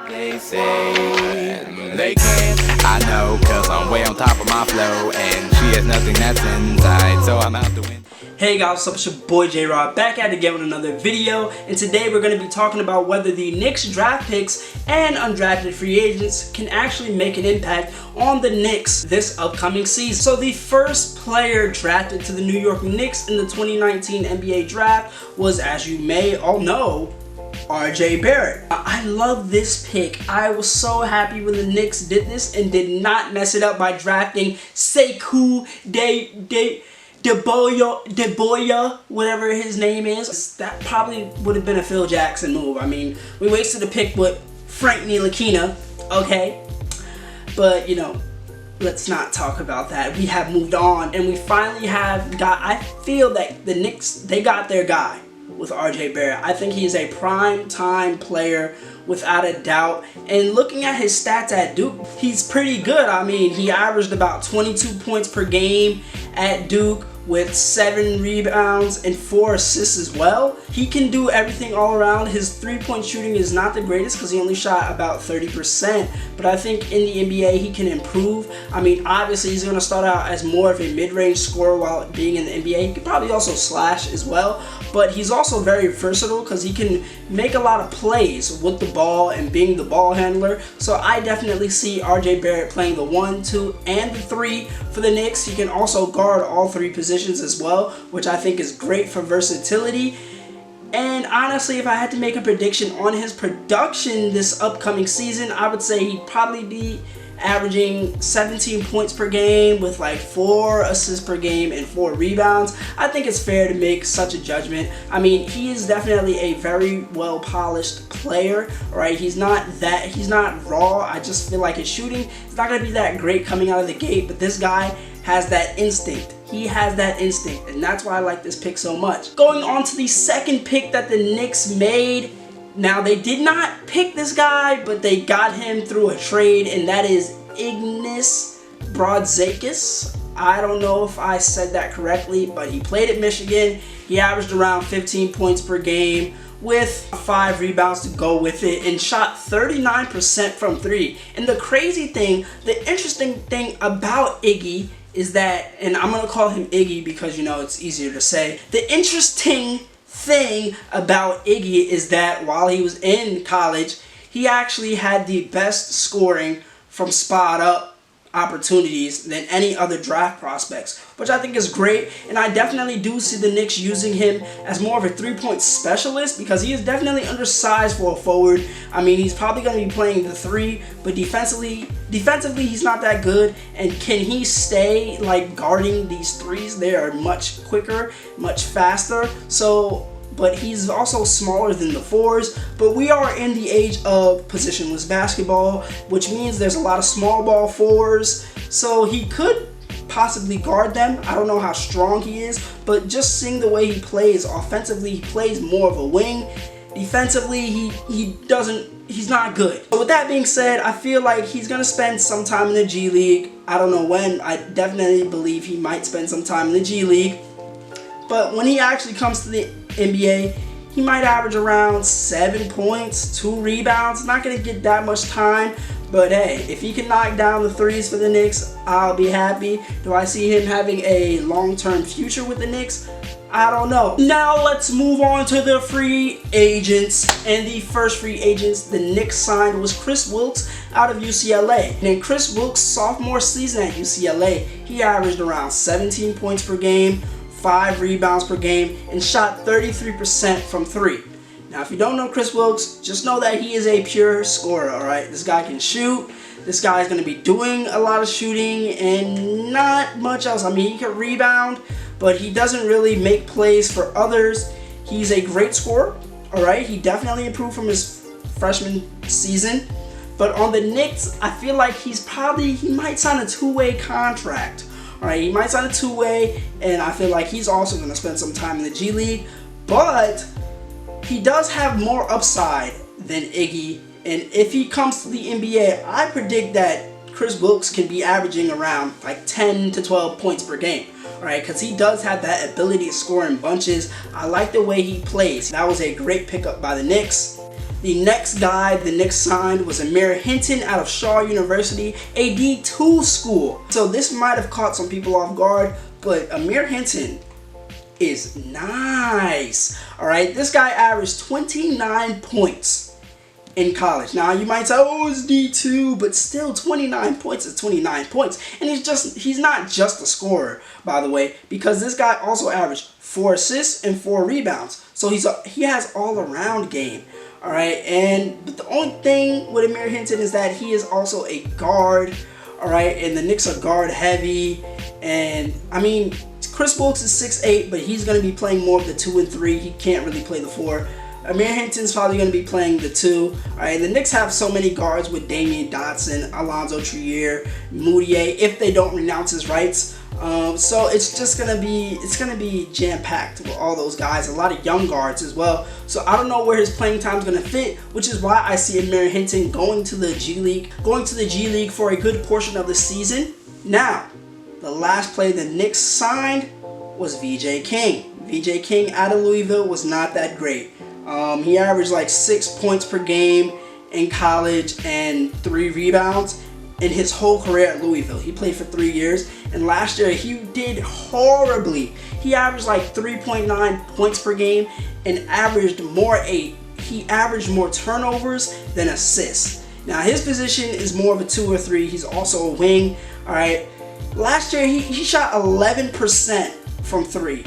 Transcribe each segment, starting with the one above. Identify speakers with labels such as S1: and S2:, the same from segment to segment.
S1: They say they can't. I know, cause I'm way on top of my flow, and she has nothing that's inside, so I'm out the window.
S2: Hey guys, what's up? It's your boy J-Rod back at it again with another video, and today we're going to be talking about whether the Knicks draft picks and undrafted free agents can actually make an impact on the Knicks this upcoming season. So the first player drafted to the New York Knicks in the 2019 NBA draft was, as you may all know, RJ Barrett. I love this pick. I was so happy when the Knicks did this and did not mess it up by drafting Sekou Deboya, whatever his name is. That probably would have been a Phil Jackson move. I mean, we wasted a pick with Frank Ntilikina, okay? But, you know, let's not talk about that. We have moved on, and we finally have got, I feel that the Knicks, they got their guy with RJ Barrett. I think he is a prime time player without a doubt. And looking at his stats at Duke, he's pretty good. I mean, he averaged about 22 points per game at Duke with 7 rebounds and 4 assists as well. He can do everything all around. His three-point shooting is not the greatest because he only shot about 30%, but I think in the NBA he can improve. I mean, obviously he's going to start out as more of a mid-range scorer while being in the NBA. He could probably also slash as well, but he's also very versatile because he can make a lot of plays with the ball and being the ball handler. So I definitely see RJ Barrett playing the 1, 2, and the 3 for the Knicks. He can also guard all 3 positions as well, which I think is great for versatility. And honestly, if I had to make a prediction on his production this upcoming season, I would say he'd probably be averaging 17 points per game with like 4 assists per game and 4 rebounds. I think it's fair to make such a judgment. I mean, he is definitely a very well polished player, right? He's not raw. I just feel like his shooting is not going to be that great coming out of the gate, but this guy has that instinct. He has that instinct, and that's why I like this pick so much. Going on to the second pick that the Knicks made. Now, they did not pick this guy, but they got him through a trade, and that is Ignace Broadus. I don't know if I said that correctly, but he played at Michigan. He averaged around 15 points per game with 5 rebounds to go with it and shot 39% from 3. And the crazy thing, the interesting thing about Iggy is that, and I'm going to call him Iggy because, you know, it's easier to say. The interesting thing about Iggy is that while he was in college, he actually had the best scoring from spot up opportunities than any other draft prospects, which I think is great. And I definitely do see the Knicks using him as more of a 3-point specialist because he is definitely undersized for a forward. I mean, he's probably going to be playing the 3, but defensively he's not that good. And can he stay like guarding these 3s? They are much quicker, much faster. But he's also smaller than the 4s. But we are in the age of positionless basketball, which means there's a lot of small ball 4s. So he could possibly guard them. I don't know how strong he is, but just seeing the way he plays offensively, he plays more of a wing. Defensively, he's not good. So with that being said, I feel like he's going to spend some time in the G League. I don't know when. I definitely believe he might spend some time in the G League. But when he actually comes to the NBA, he might average around 7 points, 2 rebounds. Not going to get that much time, but hey, if he can knock down the 3s for the Knicks, I'll be happy. Do I see him having a long-term future with the Knicks? I don't know. Now let's move on to the free agents. And the first free agents the Knicks signed was Chris Wilkes out of UCLA. And in Chris Wilkes' sophomore season at UCLA, he averaged around 17 points per game, 5 rebounds per game, and shot 33% from 3. Now, if you don't know Chris Wilkes, just know that he is a pure scorer, alright? This guy can shoot. This guy is going to be doing a lot of shooting and not much else. I mean, he can rebound, but he doesn't really make plays for others. He's a great scorer, alright? He definitely improved from his freshman season. But on the Knicks, I feel like he might sign a 2-way contract. Alright, he might sign a 2-way, and I feel like he's also going to spend some time in the G League, but he does have more upside than Iggy, and if he comes to the NBA, I predict that Chris Wilkes can be averaging around like 10 to 12 points per game, right? Because he does have that ability to score in bunches. I like the way he plays. That was a great pickup by the Knicks. The next guy the Knicks signed was Amir Hinton out of Shaw University, a D2 school. So this might have caught some people off guard, but Amir Hinton is nice. All right, this guy averaged 29 points in college. Now you might say, oh, it's D2, but still 29 points is 29 points. And he's not just a scorer, by the way, because this guy also averaged 4 assists and 4 rebounds. So he has all-around game. All right, but the only thing with Amir Hinton is that he is also a guard. All right, and the Knicks are guard heavy. And I mean, Chris Wilkes is 6'8", but he's going to be playing more of the 2 and 3. He can't really play the 4. Amir Hinton's probably going to be playing the 2. All right, the Knicks have so many guards with Damian Dotson, Alonzo Trier, Moutier, if they don't renounce his rights. So it's just gonna be jam-packed with all those guys, a lot of young guards as well. So I don't know where his playing time is gonna fit, which is why I see Amir Hinton going to the G League for a good portion of the season. Now, the last player the Knicks signed was VJ King. VJ King out of Louisville was not that great. He averaged like 6 points per game in college and 3 rebounds. In his whole career at Louisville. He played for 3 years, and last year he did horribly. He averaged like 3.9 points per game and averaged he averaged more turnovers than assists. Now his position is more of a 2 or 3. He's also a wing. All right. Last year he shot 11% from 3.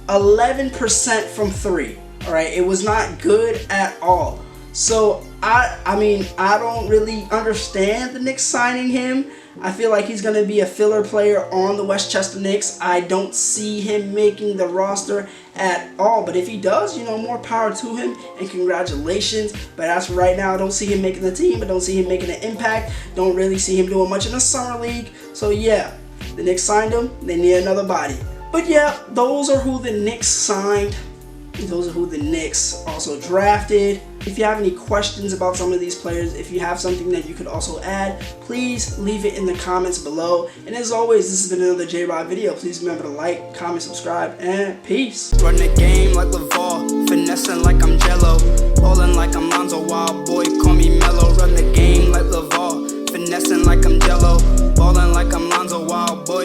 S2: 11% from 3. All right. It was not good at all. So I mean, I don't really understand the Knicks signing him. I feel like he's going to be a filler player on the Westchester Knicks. I don't see him making the roster at all. But if he does, more power to him and congratulations. But as for right now, I don't see him making the team. I don't see him making an impact. Don't really see him doing much in the summer league. So yeah, the Knicks signed him. They need another body. But yeah, those are who the Knicks signed. Those are who the Knicks also drafted. If you have any questions about some of these players, if you have something that you could also add, please leave it in the comments below. And as always, this has been another J-Rod video. Please remember to like, comment, subscribe, and peace.
S1: Run the game like LaVar, finessing like I'm Jello, ballin' like I'm Lonzo, wild boy, call me Mello. Run the game like LaVar, finessing like I'm Jello, ballin' like I'm Lonzo, wild boy,